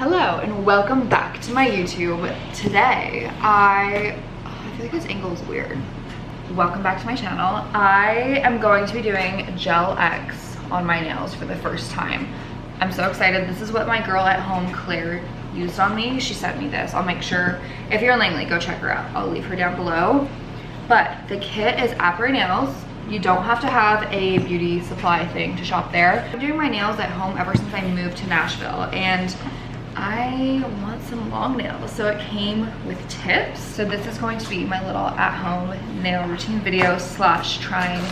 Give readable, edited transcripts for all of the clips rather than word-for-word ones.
Hello and welcome back to my YouTube. Today, I feel like this angle is weird. Welcome back to my channel. I am going to be doing Gel X on my nails for the first time. I'm so excited. This is what my girl at home, Claire, used on me. She sent me this. I'll make sure, if you're in Langley, go check her out. I'll leave her down below. But the kit is Après Nails. You don't have to have a beauty supply thing to shop there. I'm doing my nails at home ever since I moved to Nashville, and I want some long nails, so it came with tips. So this is going to be my little at-home nail routine video slash trying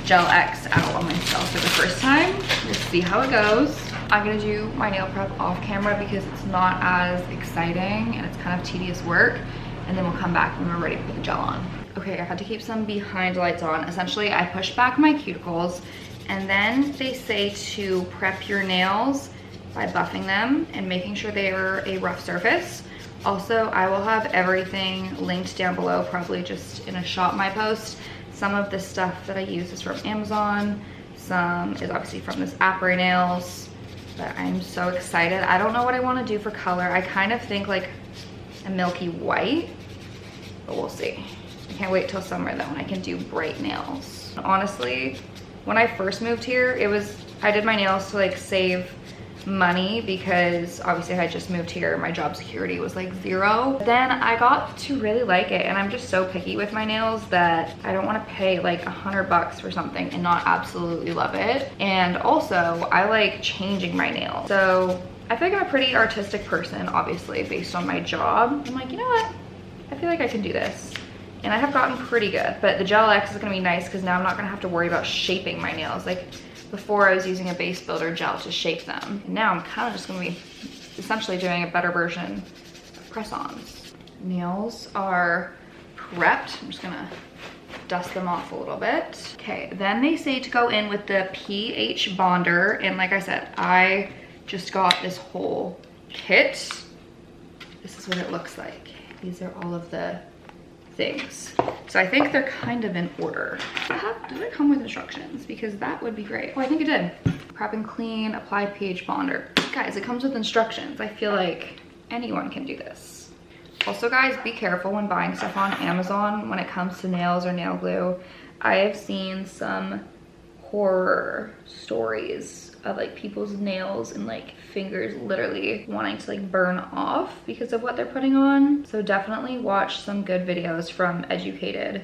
Gel X out on myself for the first time. We'll see how it goes. I'm gonna do my nail prep off camera because it's not as exciting and it's kind of tedious work, and then we'll come back when we're ready to put the gel on. Okay, I had to keep some behind lights on. Essentially, I push back my cuticles, and then they say to prep your nails by buffing them and making sure they are a rough surface. Also, I will have everything linked down below, probably just in a shop my post. Some of the stuff that I use is from Amazon. Some is obviously from this Après Nails, but I'm so excited. I don't know what I want to do for color. I kind of think like a milky white, but we'll see. I can't wait till summer though when I can do bright nails. Honestly, when I first moved here, I did my nails to like save money because obviously I just moved here. My job security was like 0. Then I got to really like it, and I'm just so picky with my nails that I don't want to pay like $100 for something and not absolutely love it. And also I like changing my nails. So I feel like I'm a pretty artistic person, obviously based on my job. I'm like, you know what? I feel like I can do this. And I have gotten pretty good, but the Gel X is gonna be nice because now I'm not gonna have to worry about shaping my nails. Like before, I was using a base builder gel to shape them. And now I'm kind of just gonna be essentially doing a better version of press-ons. Nails are prepped. I'm just gonna dust them off a little bit. Okay, then they say to go in with the pH bonder. And like I said, I just got this whole kit. This is what it looks like. These are all of the things. So I think they're kind of in order. Does it come with instructions? Because that would be great. Oh, I think it did. Prep and clean, apply pH bonder. Guys, it comes with instructions. I feel like anyone can do this. Also guys, be careful when buying stuff on Amazon when it comes to nails or nail glue. I have seen some horror stories of like people's nails and like fingers literally wanting to like burn off because of what they're putting on. So definitely watch some good videos from educated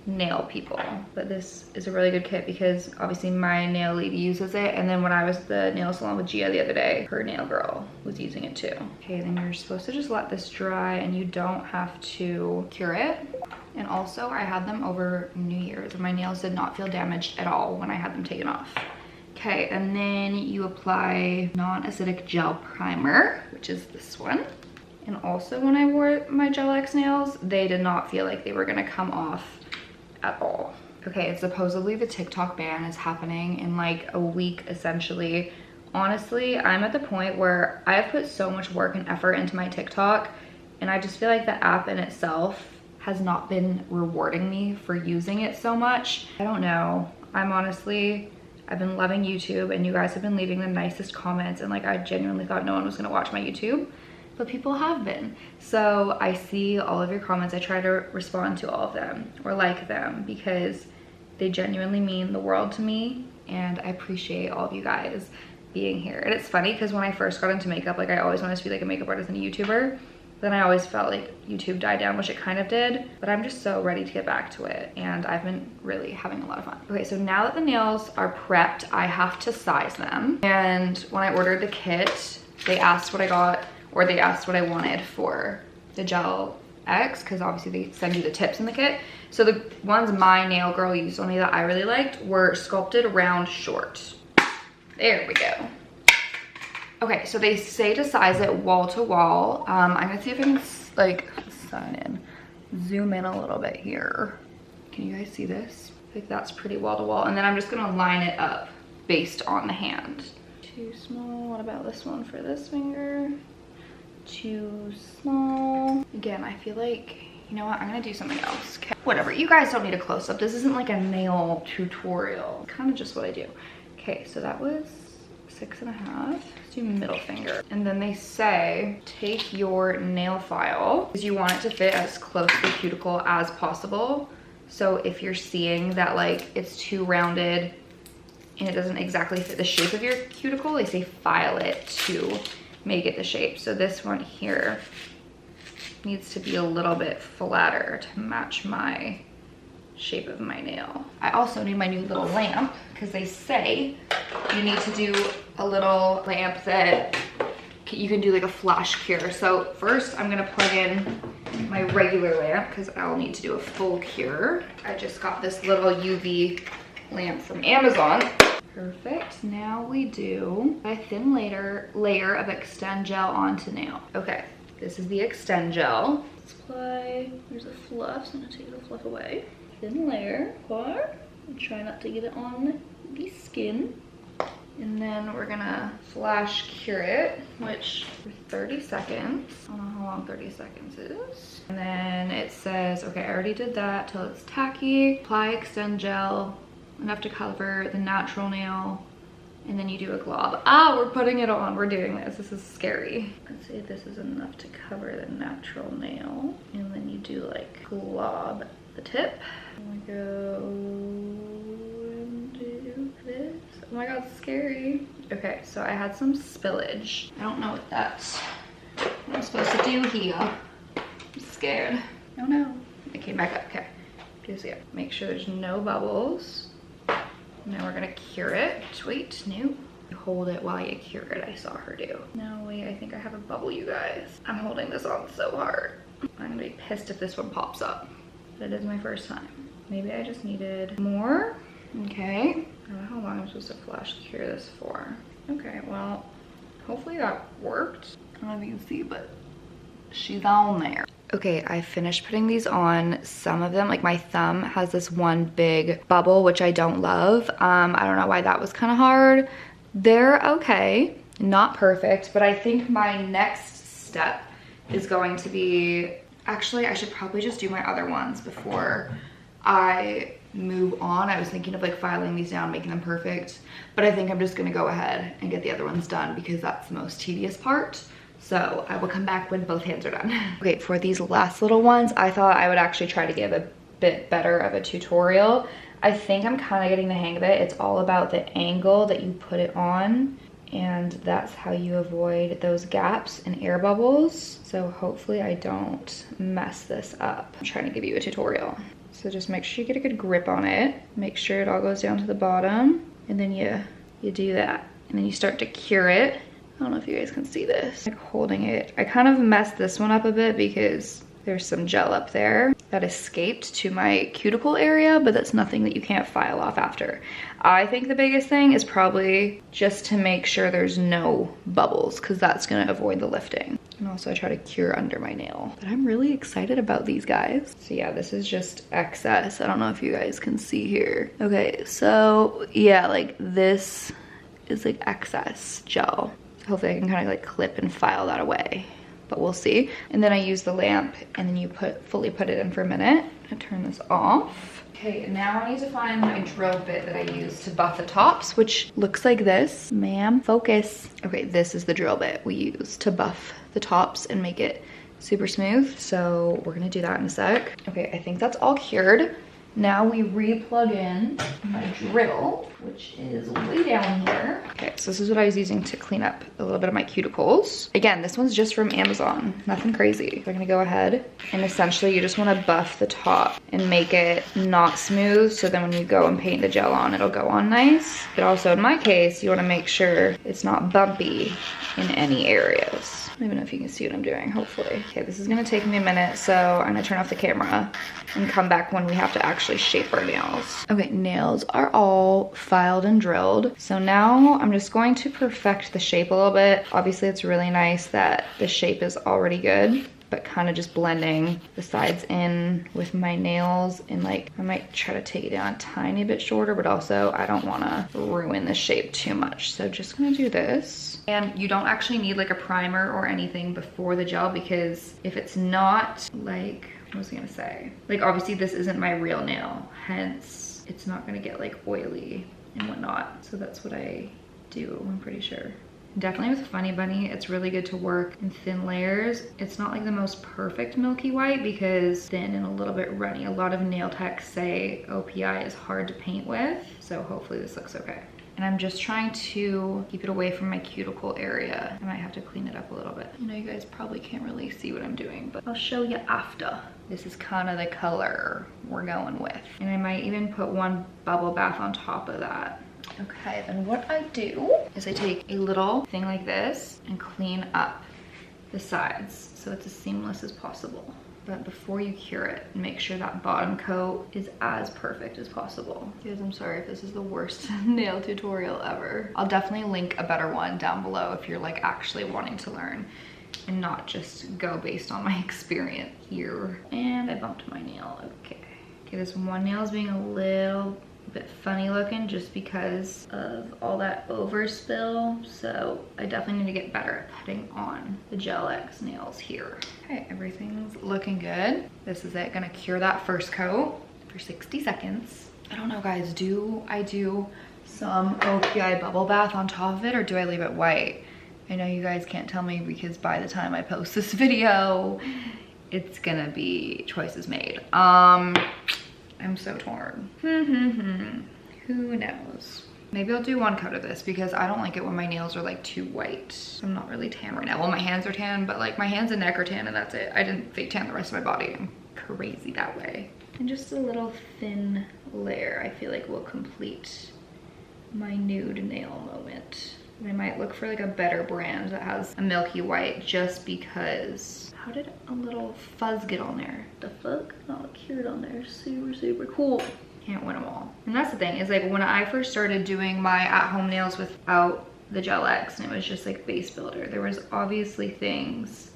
nail people. But this is a really good kit because obviously my nail lady uses it, and then when I was at the nail salon with Gia the other day, her nail girl was using it too. Okay, then you're supposed to just let this dry and you don't have to cure it. And also I had them over New Year's and my nails did not feel damaged at all when I had them taken off. Okay, and then you apply non-acidic gel primer, which is this one. And also when I wore my Gel X nails, they did not feel like they were gonna come off at all. Okay, supposedly the TikTok ban is happening in like a week essentially. Honestly, I'm at the point where I have put so much work and effort into my TikTok, and I just feel like the app in itself has not been rewarding me for using it so much. I don't know. I've been loving YouTube, and you guys have been leaving the nicest comments, and like I genuinely thought no one was gonna watch my YouTube, but people have been. So I see all of your comments. I try to respond to all of them or like them because they genuinely mean the world to me, and I appreciate all of you guys being here. And it's funny because when I first got into makeup, like I always wanted to be like a makeup artist and a YouTuber. Then I always felt like YouTube died down, which it kind of did, but I'm just so ready to get back to it, and I've been really having a lot of fun. Okay, so now that the nails are prepped, I have to size them. And when I ordered the kit, they asked what I got, or they asked what I wanted for the Gel X, because obviously they send you the tips in the kit. So the ones my nail girl used on me that I really liked were sculpted round short. There we go. Okay, so they say to size it wall to wall. I'm gonna see if I can like zoom in a little bit here. Can you guys see this? I think that's pretty wall to wall. And then I'm just gonna line it up based on the hand. Too small. What about this one for this finger? Too small. Again, I feel like, you know what, I'm gonna do something else. Okay, whatever, you guys don't need a close-up. This isn't like a nail tutorial. Kind of just what I do. Okay, so that was 6.5. Let's do middle finger. And then they say, take your nail file, because you want it to fit as close to the cuticle as possible. So if you're seeing that like it's too rounded and it doesn't exactly fit the shape of your cuticle, they say file it to make it the shape. So this one here needs to be a little bit flatter to match my shape of my nail. I also need my new little lamp because they say you need to do a little lamp that you can do like a flash cure. So first I'm gonna plug in my regular lamp because I'll need to do a full cure. I just got this little UV lamp from Amazon. Perfect. Now we do a thin layer of Extend Gel onto nail. Okay, this is the Extend Gel. Let's apply, there's a fluff, so I'm gonna take the fluff away. Thin layer, and try not to get it on the skin. And then we're gonna flash cure it, which for 30 seconds. I don't know how long 30 seconds is. And then it says, okay, I already did that till it's tacky. Apply Extend Gel, enough to cover the natural nail. And then you do a glob. Ah, we're putting it on, we're doing this. This is scary. Let's see if this is enough to cover the natural nail. And then you do like glob the tip. I'm gonna go and do this. Oh my god, scary. Okay, so I had some spillage. I don't know what that's what I'm supposed to do here. I'm scared. Oh no. It came back up, okay. Just yeah, make sure there's no bubbles. Now we're gonna cure it. Wait, no. Hold it while you cure it, I saw her do. No, wait, I think I have a bubble, you guys. I'm holding this on so hard. I'm gonna be pissed if this one pops up. But it is my first time. Maybe I just needed more. Okay. I don't know how long I'm supposed to flash cure this for. Okay, well, hopefully that worked. I don't know if you can see, but she's on there. Okay, I finished putting these on. Some of them, like my thumb has this one big bubble, which I don't love. I don't know why that was kind of hard. They're okay, not perfect, but I think my next step is going to be, actually, I should probably just do my other ones before I move on. I was thinking of like filing these down, making them perfect, but I think I'm just gonna go ahead and get the other ones done because that's the most tedious part. So I will come back when both hands are done. Okay, for these last little ones, I thought I would actually try to give a bit better of a tutorial. I think I'm kind of getting the hang of it. It's all about the angle that you put it on, and that's how you avoid those gaps and air bubbles. So hopefully I don't mess this up. I'm trying to give you a tutorial. So just make sure you get a good grip on it. Make sure it all goes down to the bottom, and then you do that. And then you start to cure it. I don't know if you guys can see this. Like holding it. I kind of messed this one up a bit because there's some gel up there that escaped to my cuticle area, but that's nothing that you can't file off after. I think the biggest thing is probably just to make sure there's no bubbles, because that's gonna avoid the lifting. And also I try to cure under my nail. But I'm really excited about these guys. So yeah, this is just excess. I don't know if you guys can see here. Okay, so yeah, like this is like excess gel. Hopefully I can kind of like clip and file that away, but we'll see. And then I use the lamp, and then you fully put it in for a minute. I turn this off. Okay, now I need to find my drill bit that I use to buff the tops, which looks like this. Ma'am, focus. Okay, this is the drill bit we use to buff the tops and make it super smooth. So we're gonna do that in a sec. Okay, I think that's all cured. Now we re-plug in my drill, which is way down here. Okay, so this is what I was using to clean up a little bit of my cuticles. Again, this one's just from Amazon, nothing crazy. We're gonna go ahead and essentially you just wanna buff the top and make it not smooth, so then when you go and paint the gel on, it'll go on nice. But also in my case, you wanna make sure it's not bumpy in any areas. I don't even know if you can see what I'm doing, hopefully. Okay, this is gonna take me a minute, so I'm gonna turn off the camera and come back when we have to actually shape our nails. Okay, nails are all filed and drilled. So now I'm just going to perfect the shape a little bit. Obviously it's really nice that the shape is already good, but kind of just blending the sides in with my nails, and like I might try to take it down a tiny bit shorter, but also I don't wanna ruin the shape too much. So just gonna do this. And you don't actually need like a primer or anything before the gel, because if it's not like, what was I gonna say? Like obviously this isn't my real nail, hence it's not gonna get like oily and whatnot. So that's what I do, I'm pretty sure. Definitely with Funny Bunny, it's really good to work in thin layers. It's not like the most perfect milky white because thin and a little bit runny. A lot of nail techs say OPI is hard to paint with, so hopefully this looks okay. And I'm just trying to keep it away from my cuticle area. I might have to clean it up a little bit. I know you guys probably can't really see what I'm doing, but I'll show you after. This is kind of the color we're going with. And I might even put one bubble bath on top of that. Okay, then what I do is I take a little thing like this and clean up the sides so it's as seamless as possible. But before you cure it, make sure that bottom coat is as perfect as possible. Guys, I'm sorry if this is the worst nail tutorial ever. I'll definitely link a better one down below if you're like actually wanting to learn and not just go based on my experience here. And I bumped my nail, okay. Okay, this one nail is being a little bit funny looking just because of all that overspill, so I definitely need to get better at putting on the Gel X nails here. Okay, everything's looking good. This is it, gonna cure that first coat for 60 seconds. I don't know guys, do I do some OPI bubble bath on top of it or do I leave it white? I know you guys can't tell me because by the time I post this video it's gonna be choices made. I'm so torn. Who knows? Maybe I'll do one coat of this because I don't like it when my nails are like too white. I'm not really tan right now. Well, my hands are tan, but like my hands and neck are tan and that's it. I didn't fake tan the rest of my body. I'm crazy that way. And just a little thin layer I feel like will complete my nude nail moment. And I might look for like a better brand that has a milky white just because. How did a little fuzz get on there? The fuck? Not cured on there. Super, super cool. Can't win them all. And that's the thing, is like when I first started doing my at-home nails without the Gel X and it was just like base builder, there was obviously things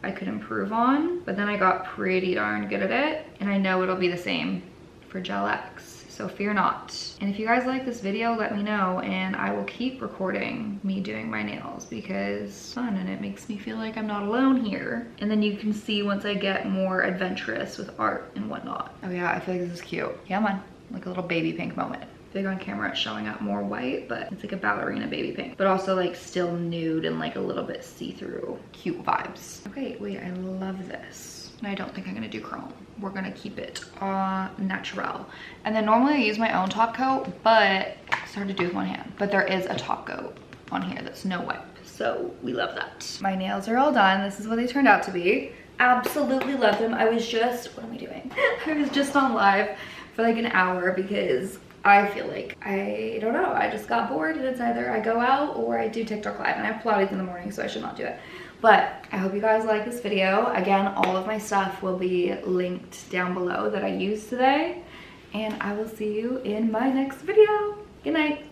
I could improve on, but then I got pretty darn good at it. And I know it'll be the same for Gel X. So fear not. And if you guys like this video, let me know and I will keep recording me doing my nails because it's fun and it makes me feel like I'm not alone here. And then you can see once I get more adventurous with art and whatnot. Oh yeah, I feel like this is cute. Yeah, man, like a little baby pink moment. Big on camera, it's showing out more white, but it's like a ballerina baby pink, but also like still nude and like a little bit see-through, cute vibes. Okay, wait, I love this. And I don't think I'm gonna do chrome. We're gonna keep it natural. And then normally I use my own top coat, but it's hard to do with one hand. But there is a top coat on here that's no wipe. So we love that. My nails are all done. This is what they turned out to be. Absolutely love them. I was just, what am I doing? I was just on live for like an hour because I feel like, I don't know, I just got bored and it's either I go out or I do TikTok live and I have Pilates in the morning, so I should not do it. But I hope you guys like this video. Again, all of my stuff will be linked down below that I used today. And I will see you in my next video. Good night.